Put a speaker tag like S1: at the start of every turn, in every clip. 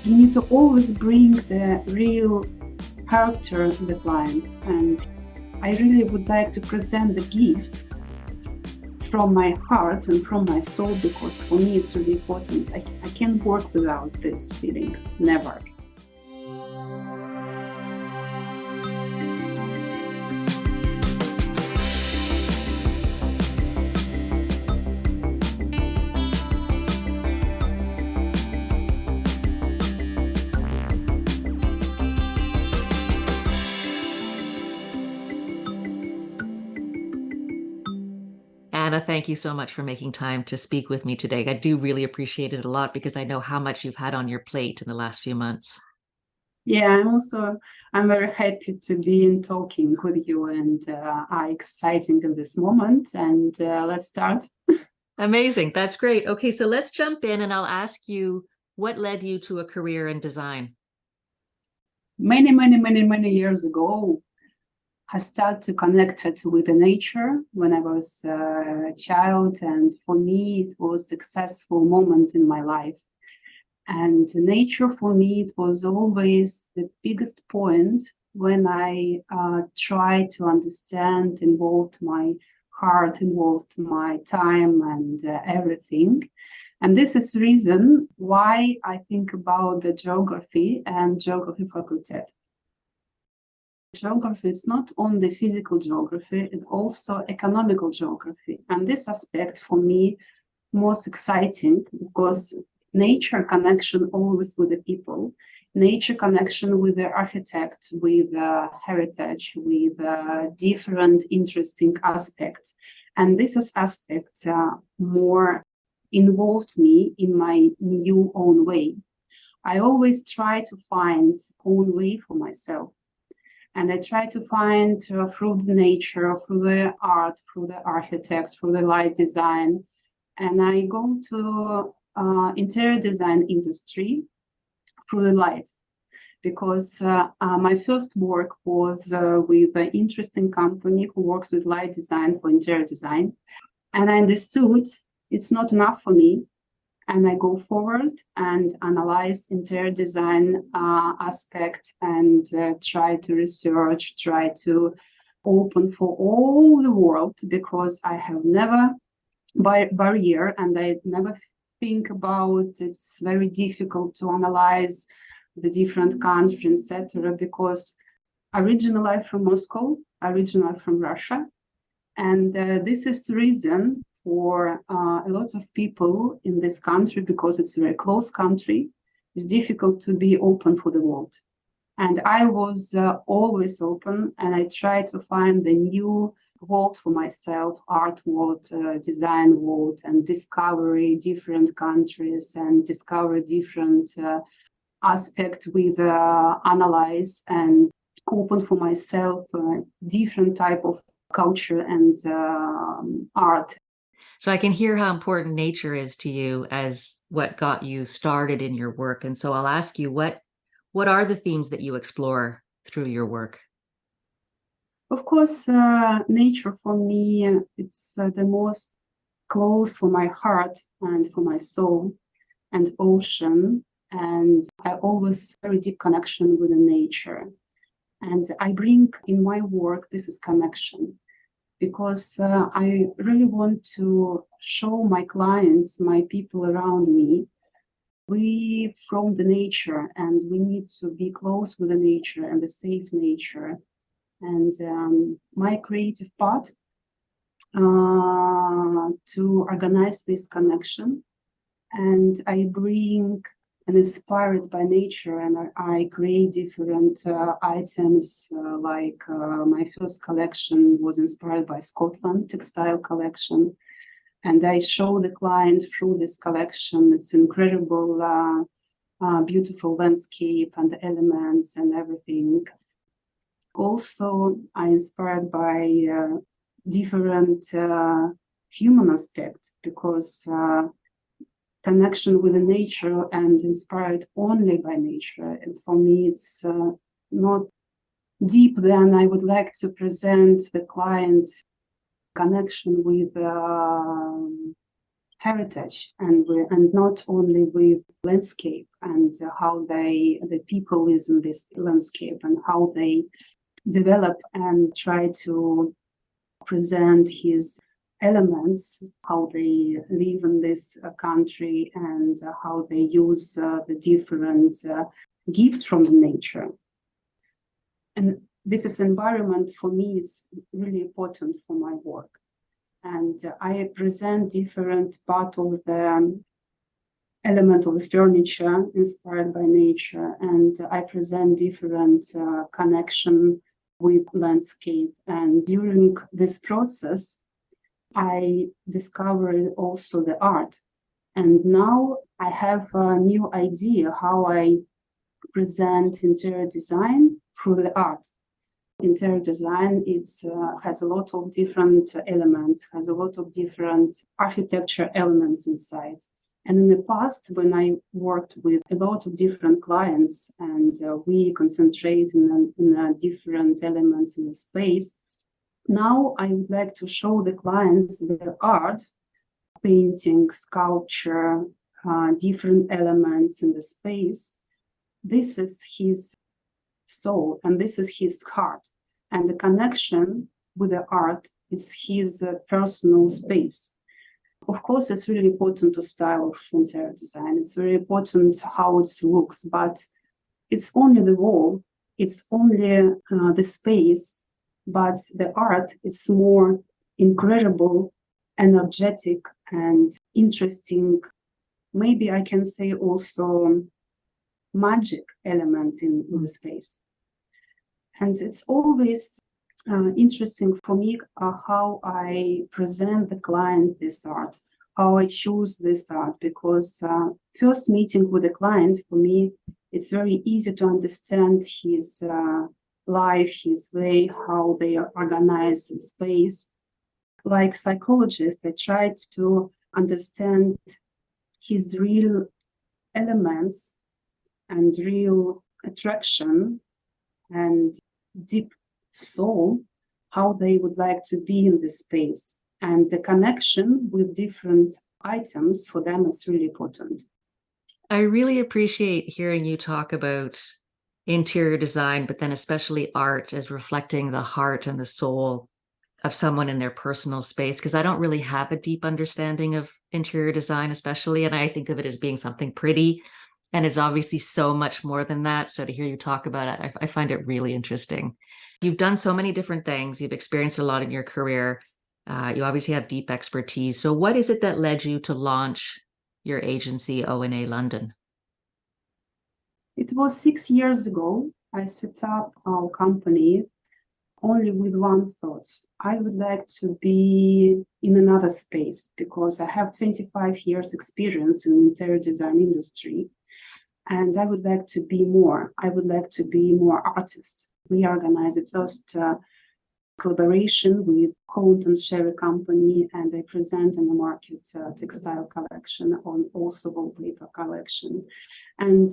S1: You need to always bring the real character of the client. And I really would like to present the gift from my heart and from my soul, because for me it's really important. I can't work without these feelings, never.
S2: Anna, thank you so much for making time to speak with me today. I do really appreciate it a lot because I know how much you've had on your plate in the last few months.
S1: Yeah, I'm very happy to be in talking with you, and are exciting in this moment. And let's start.
S2: Amazing. That's great. Okay, so let's jump in and I'll ask you, what led you to a career in design?
S1: Many years ago, I started to connect it with the nature when I was a child, and for me, it was a successful moment in my life. And nature for me, it was always the biggest point when I tried to understand, involved my heart, involved my time and everything. And this is the reason why I think about the geography and geography faculty. Geography, it's not only physical geography, it's also economical geography. And this aspect for me most exciting, because nature connection always with the people, nature connection with the architect, with heritage, with different interesting aspects. And this is aspect more involved me in my new own way. I always try to find own way for myself. And I try to find through the nature, through the art, through the architect, through the light design. And I go to interior design industry through the light, because my first work was with an interesting company who works with light design for interior design. And I understood it's not enough for me. And I go forward and analyze interior design aspect, and try to research, try to open for all the world, because I have never barrier, and I never think about it's very difficult to analyze the different countries, etc. Because originally I'm from Moscow, originally from Russia, and this is the reason for a lot of people in this country, because it's a very close country, it's difficult to be open for the world. And I was always open, and I tried to find the new world for myself, art world, design world, and discovery different countries, and discover different aspects with analyze, and open for myself different type of culture and art.
S2: So I can hear how important nature is to you as what got you started in your work. And so I'll ask you, what are the themes that you explore through your work?
S1: Of course, nature for me, it's the most close for my heart and for my soul, and ocean. And I always very deep connection with the nature. And I bring in my work, this is connection, because I really want to show my clients, my people around me, we from the nature, and we need to be close with the nature and the safe nature. And my creative part to organize this connection, and I bring and inspired by nature, and I create different items, like my first collection was inspired by Scotland textile collection, and I show the client through this collection. It's incredible, beautiful landscape and elements and everything. Also, I inspired by different human aspects, because connection with the nature and inspired only by nature. And for me, it's not deep. Then I would like to present the client connection with heritage, and not only with landscape. and how the people live in this landscape and how they develop and try to present his elements, how they live in this country, and how they use the different gifts from the nature. And this environment for me is really important for my work. And I present different part of the element of the furniture inspired by nature, and I present different connection with landscape. And during this process, I discovered also the art. And now I have a new idea how I present interior design through the art. Interior design has a lot of different elements, has a lot of different architecture elements inside. And in the past, when I worked with a lot of different clients and we concentrate in different elements in the space, now I would like to show the clients the art, painting, sculpture, different elements in the space. This is his soul and this is his heart. And the connection with the art is his personal space. Of course, it's really important to style of interior design. It's very important how it looks, but it's only the wall, it's only the space, but the art is more incredible, energetic, and interesting. Maybe I can say also magic element in the space. And it's always interesting for me how I present the client this art, how I choose this art, because first meeting with the client, for me, it's very easy to understand his life, his way, how they organize the space. Like psychologist, I try to understand his real elements and real attraction and deep soul, how they would like to be in this space. And the connection with different items for them is really important.
S2: I really appreciate hearing you talk about interior design, but then especially art as reflecting the heart and the soul of someone in their personal space, because I don't really have a deep understanding of interior design, especially, and I think of it as being something pretty, and it's obviously so much more than that. So to hear you talk about it, I find it really interesting. You've done so many different things. You've experienced a lot in your career. You obviously have deep expertise. So what is it that led you to launch your agency, O&A London?
S1: It was 6 years ago. I set up our company only with one thought. I would like to be in another space because I have 25 years experience in the interior design industry. And I would like to be more. I would like to be more artist. We organized the first collaboration with Holland & Sherry Company, and I present in the market textile collection on also wallpaper collection. And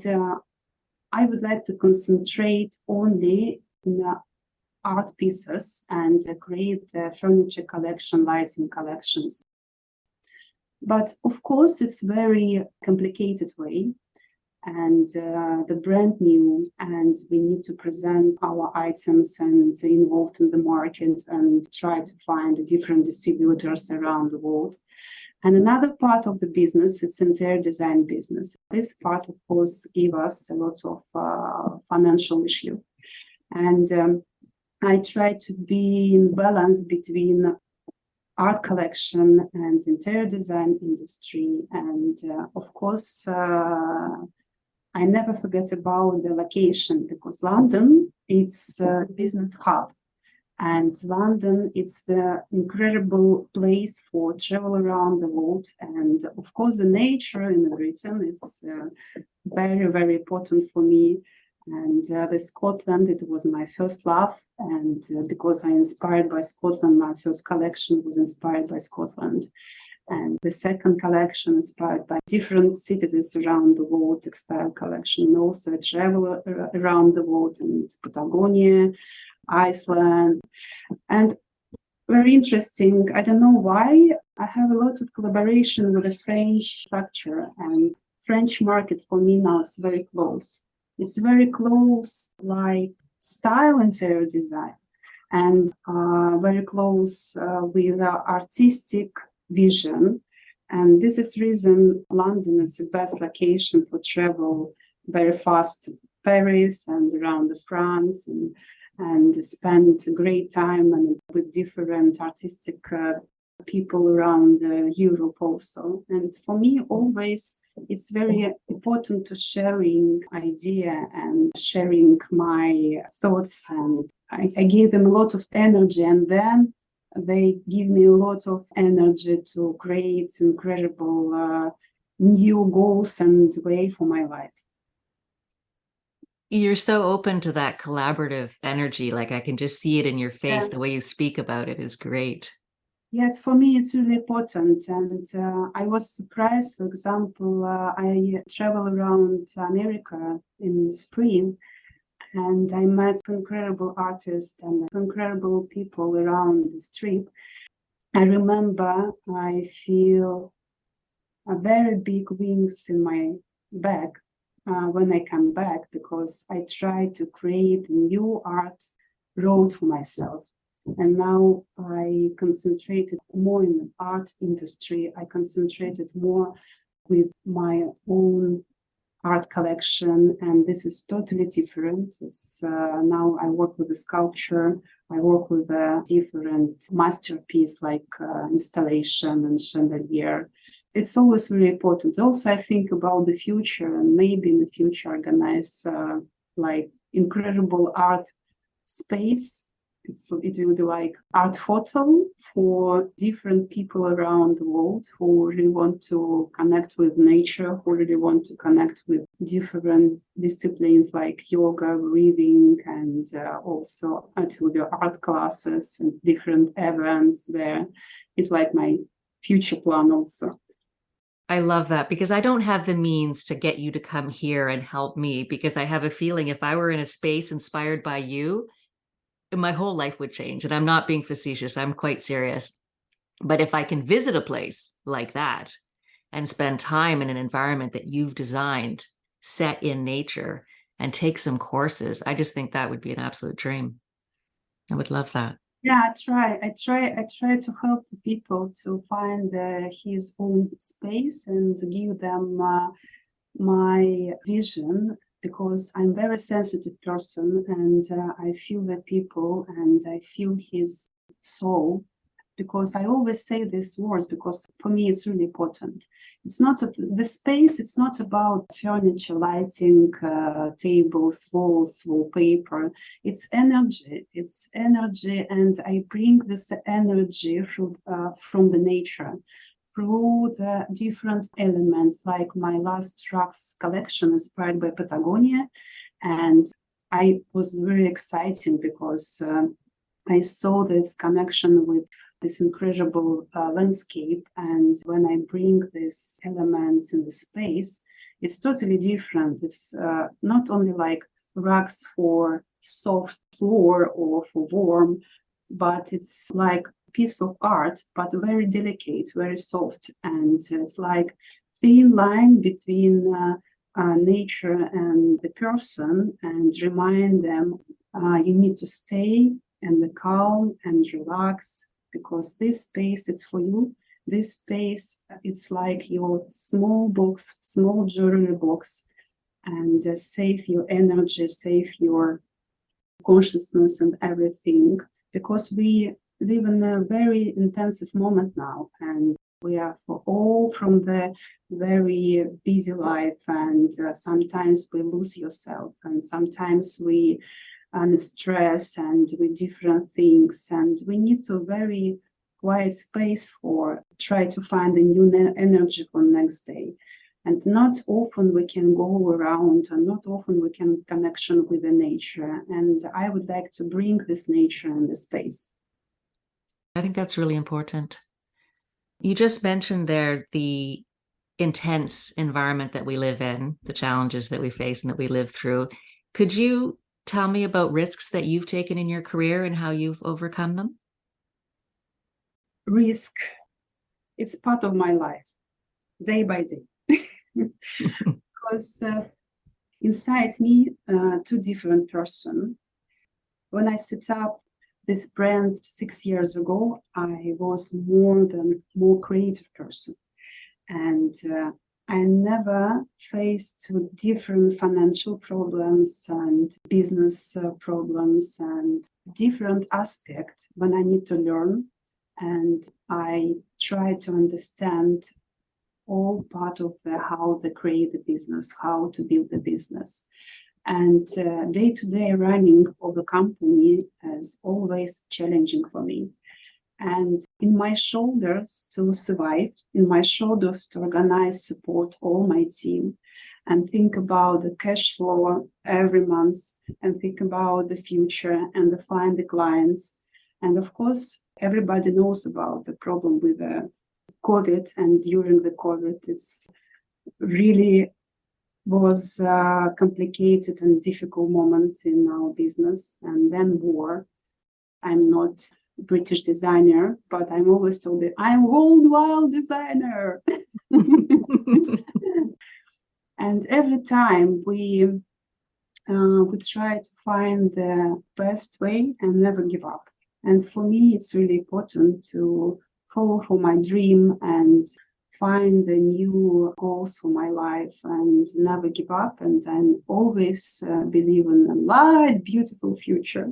S1: I would like to concentrate only in art pieces and create the furniture collection, lighting collections. But of course, it's very complicated way. And the brand new, and we need to present our items and involved in the market and try to find different distributors around the world. And another part of the business is interior design business. This part, of course, gave us a lot of financial issue. And I try to be in balance between art collection and interior design industry. And of course, I never forget about the location, because London, it's a business hub. And London, it's the incredible place for travel around the world. And of course, the nature in Britain is very, very important for me. And the Scotland, it was my first love. And because I inspired by Scotland, my first collection was inspired by Scotland. And the second collection inspired by different cities around the world, textile collection. And also I travel around the world in Patagonia, Iceland. And very interesting, I don't know why, I have a lot of collaboration with a French structure. And French market for me now is very close. It's very close, like style interior design, and very close with artistic vision. And this is reason London is the best location for travel very fast to Paris and around France, and spend a great time and with different artistic people around Europe also. And for me, always it's very important to sharing idea and sharing my thoughts. And I give them a lot of energy, and then they give me a lot of energy to create incredible new goals and way for my life.
S2: You're so open to that collaborative energy. Like I can just see it in your face. The way you speak about it is great.
S1: Yes, for me, it's really important. And I was surprised, for example, I travel around America in spring, and I met incredible artists and incredible people around this trip. I remember I feel a very big wings in my back when I come back, because I try to create a new art road for myself. And now I concentrated more in the art industry. I concentrated more with my own art collection, and this is totally different. It's now I work with the sculpture. I work with a different masterpiece like installation and chandelier. It's always really important. Also, I think about the future, and maybe in the future organize like incredible art space. It will be like art hotel for different people around the world who really want to connect with nature, who really want to connect with different disciplines like yoga, breathing, and also it will be art classes and different events there. It's like my future plan also.
S2: I love that, because I don't have the means to get you to come here and help me, because I have a feeling if I were in a space inspired by you, my whole life would change. And I'm not being facetious. I'm quite serious. But if I can visit a place like that and spend time in an environment that you've designed, set in nature, and take some courses, I just think that would be an absolute dream. I would love that.
S1: Yeah, I try to help people to find his own space and give them my vision, because I'm a very sensitive person, and I feel the people and I feel his soul, because I always say these words, because for me it's really important. It's not the space, it's not about furniture, lighting, tables, walls, wallpaper. It's energy, and I bring this energy from the nature, through the different elements, like my last rugs collection inspired by Patagonia. And I was very exciting because I saw this connection with this incredible landscape. And when I bring these elements in the space, it's totally different. It's not only like rugs for soft floor or for warm, but it's like piece of art, but very delicate, very soft. And it's like thin line between nature and the person, and remind them you need to stay in the calm and relax, because this space, it's for you. This space, it's like your small box, small jewelry box, and save your energy, save your consciousness and everything, because we live in a very intensive moment now, and we are all from the very busy life, and sometimes we lose yourself, and sometimes we stress and with different things, and we need to very quiet space for try to find a new energy for next day. And not often we can go around, and not often we can connection with the nature, and I would like to bring this nature in the space.
S2: I think that's really important. You just mentioned there the intense environment that we live in, the challenges that we face and that we live through. Could you tell me about risks that you've taken in your career and how you've overcome them?
S1: Risk, it's part of my life, day by day. because inside me, two different person. When I set up this brand 6 years ago, I was more creative person, and I never faced different financial problems and business problems and different aspects when I need to learn. And I try to understand all part of how to create the business, how to build the business. And day-to-day running of the company is always challenging for me. And in my shoulders to survive, in my shoulders to organize, support all my team, and think about the cash flow every month, and think about the future and find the clients. And of course, everybody knows about the problem with the COVID, and during the COVID, it's really was a complicated and difficult moment in our business. And then war. I'm not a British designer, but I'm always told that I'm a worldwide designer. And every time we try to find the best way and never give up. And for me, it's really important to follow for my dream and find the new goals for my life and never give up. And I always believe in a light, beautiful future.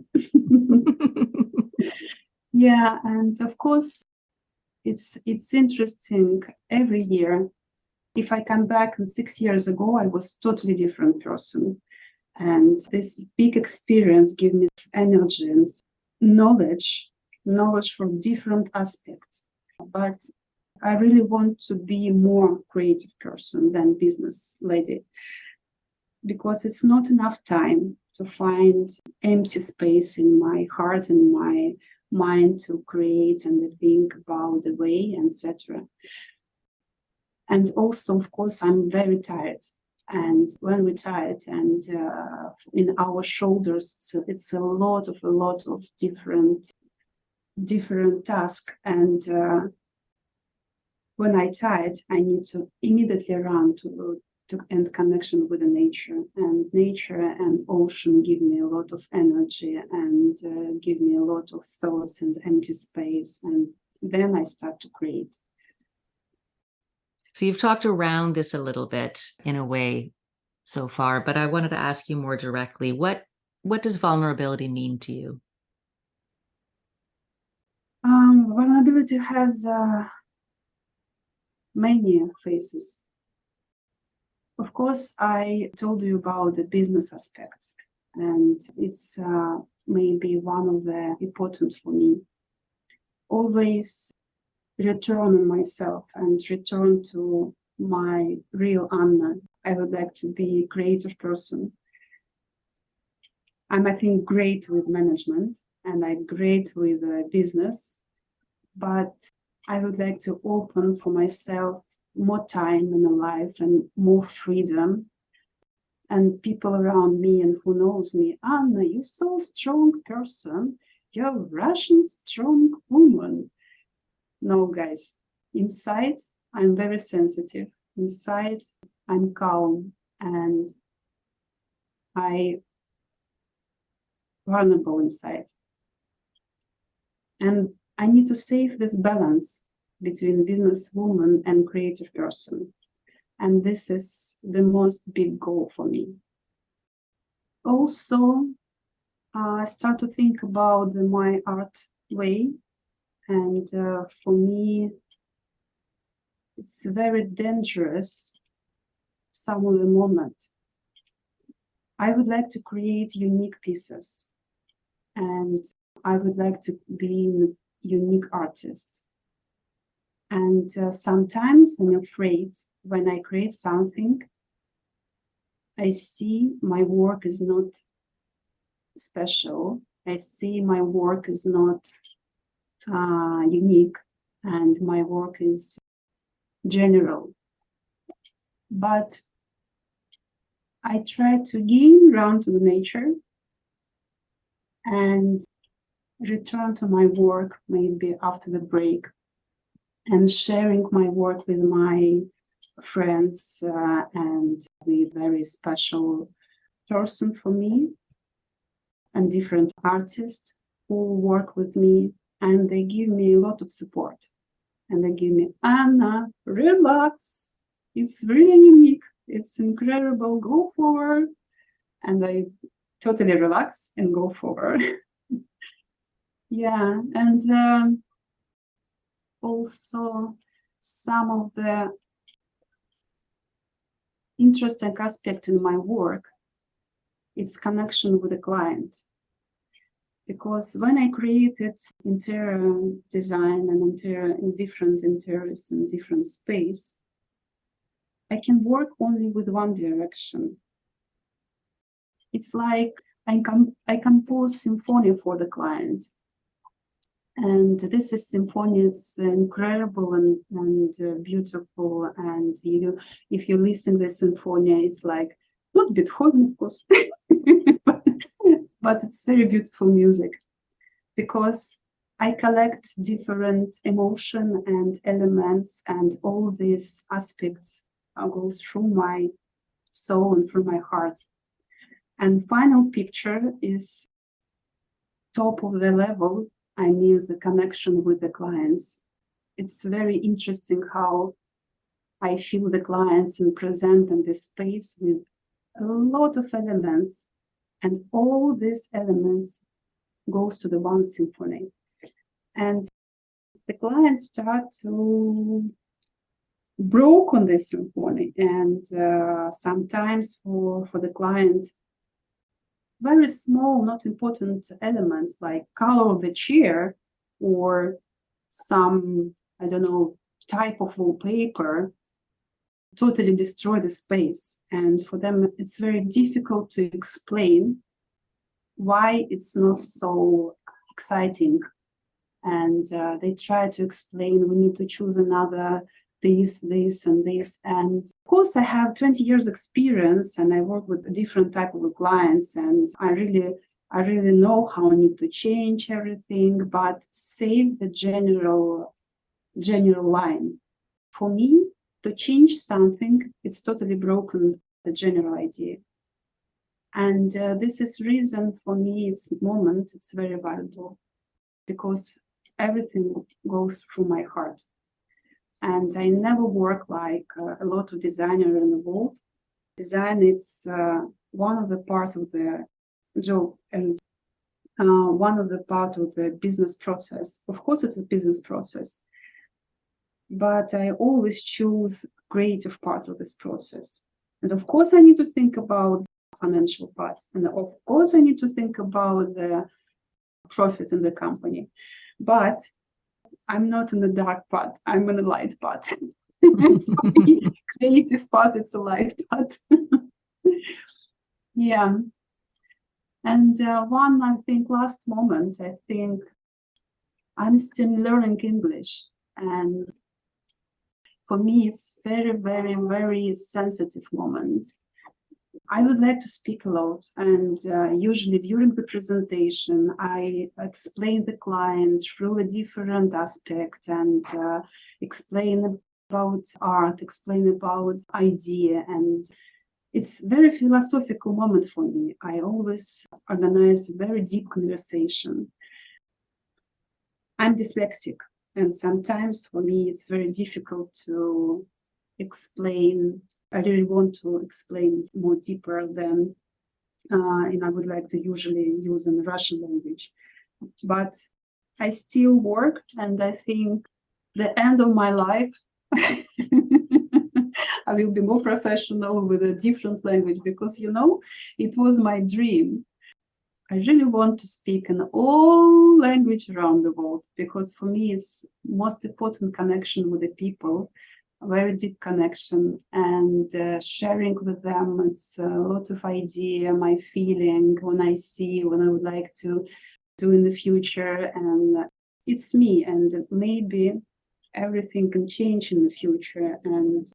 S1: Yeah, and of course, it's interesting every year. If I come back 6 years ago, I was totally different person. And this big experience gave me energy and knowledge from different aspects. But I really want to be more creative person than business lady, because it's not enough time to find empty space in my heart and my mind to create and think about the way, etc. And also, of course, I'm very tired. And when we're tired and in our shoulders, it's a lot of different tasks. And when I'm tired, I need to immediately run to end connection with the nature. And nature and ocean give me a lot of energy and give me a lot of thoughts and empty space. And then I start to create.
S2: So you've talked around this a little bit in a way so far, but I wanted to ask you more directly, what does vulnerability mean to you?
S1: Vulnerability has many faces. Of course, I told you about the business aspect, and it's maybe one of the important for me. Always return on myself and return to my real Anna. I would like to be a creative person. I'm, I think, great with management and I'm great with business, but I would like to open for myself more time in life and more freedom. And people around me and who knows me, Anna, you're so strong person. You're a Russian strong woman. No, guys, inside, I'm very sensitive. Inside, I'm calm and I'm vulnerable inside. And I need to save this balance between businesswoman and creative person. And this is the most big goal for me. Also, I start to think about my art way. And for me, it's very dangerous some of the moment. I would like to create unique pieces. And I would like to be a unique artist. And sometimes I'm afraid when I create something, I see my work is not special. I see my work is not unique, and my work is general. But I try to gain around to the nature and return to my work maybe after the break and sharing my work with my friends and a very special person for me, and different artists who work with me, and they give me a lot of support. And they give me, Anna, relax. It's really unique. It's incredible. Go forward. And I totally relax and go forward. Yeah. And also some of the interesting aspect in my work, it's connection with the client. Because when I created interior design and interior in different interiors in different space, I can work only with one direction. It's like I compose symphony for the client. And this is symphony, it's incredible and beautiful. And if you listen to the symphony, it's like, not Beethoven, of course, but it's very beautiful music, because I collect different emotion and elements, and all these aspects go through my soul and through my heart. And final picture is top of the level. I mean, the connection with the clients. It's very interesting how I feel the clients and present in this space with a lot of elements, and all these elements goes to the one symphony. And the clients start to broke on this symphony, and sometimes for the client, very small, not important elements like color of the chair or some, I don't know, type of wallpaper totally destroy the space. And for them, it's very difficult to explain why it's not so exciting. And they try to explain, we need to choose another this, and this. And of course, I have 20 years experience, and I work with different type of clients, and I really know how I need to change everything, but save the general line. For me, to change something, it's totally broken the general idea. And this is reason for me, it's very valuable, because everything goes through my heart. And I never work like a lot of designer in the world. Design is one of the part of the job, and one of the part of the business process. Of course, it's a business process, but I always choose creative part of this process. And of course, I need to think about financial part, and of course, I need to think about the profit in the company. But I'm not in the dark part, I'm in the light part. Creative part, it's a light part. Yeah. And one, I think, last moment, I think I'm still learning English. And for me, it's very, very, very sensitive moment. I would like to speak a lot, and usually during the presentation, I explain the client through a different aspect, and explain about art, explain about idea, and it's very philosophical moment for me. I always organize very deep conversation. I'm dyslexic, and sometimes for me it's very difficult to explain. I really want to explain it more deeper than, and I would like to usually use in Russian language. But I still work, and I think the end of my life, I will be more professional with a different language, because, it was my dream. I really want to speak in all language around the world, because for me it's most important connection with the people, a very deep connection, and sharing with them. It's a lot of idea, my feeling, when I would like to do in the future, and it's me, and maybe everything can change in the future, and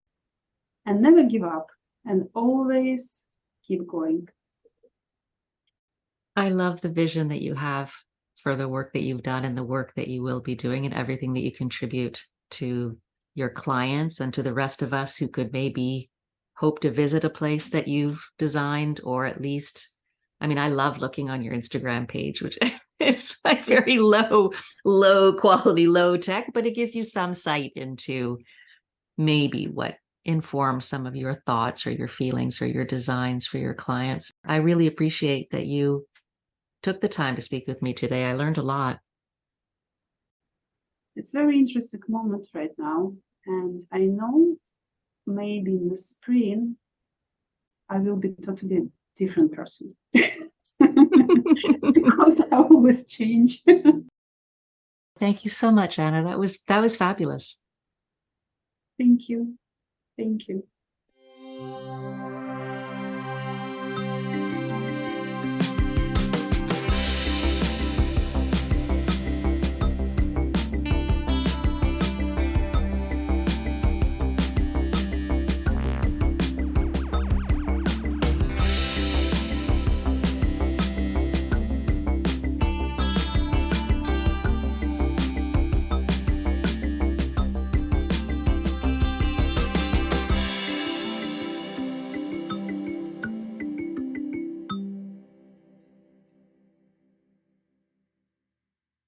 S1: never give up, and always keep going.
S2: I love the vision that you have for the work that you've done and the work that you will be doing, and everything that you contribute to your clients and to the rest of us who could maybe hope to visit a place that you've designed, or at least, I mean, I love looking on your Instagram page, which is like very low quality, low tech, but it gives you some sight into maybe what informs some of your thoughts or your feelings or your designs for your clients. I really appreciate that you took the time to speak with me today. I learned a lot.
S1: It's a very interesting moment right now. And I know maybe in the spring, I will be totally different person. Because I always change.
S2: Thank you so much, Anna. That was fabulous.
S1: Thank you. Thank you.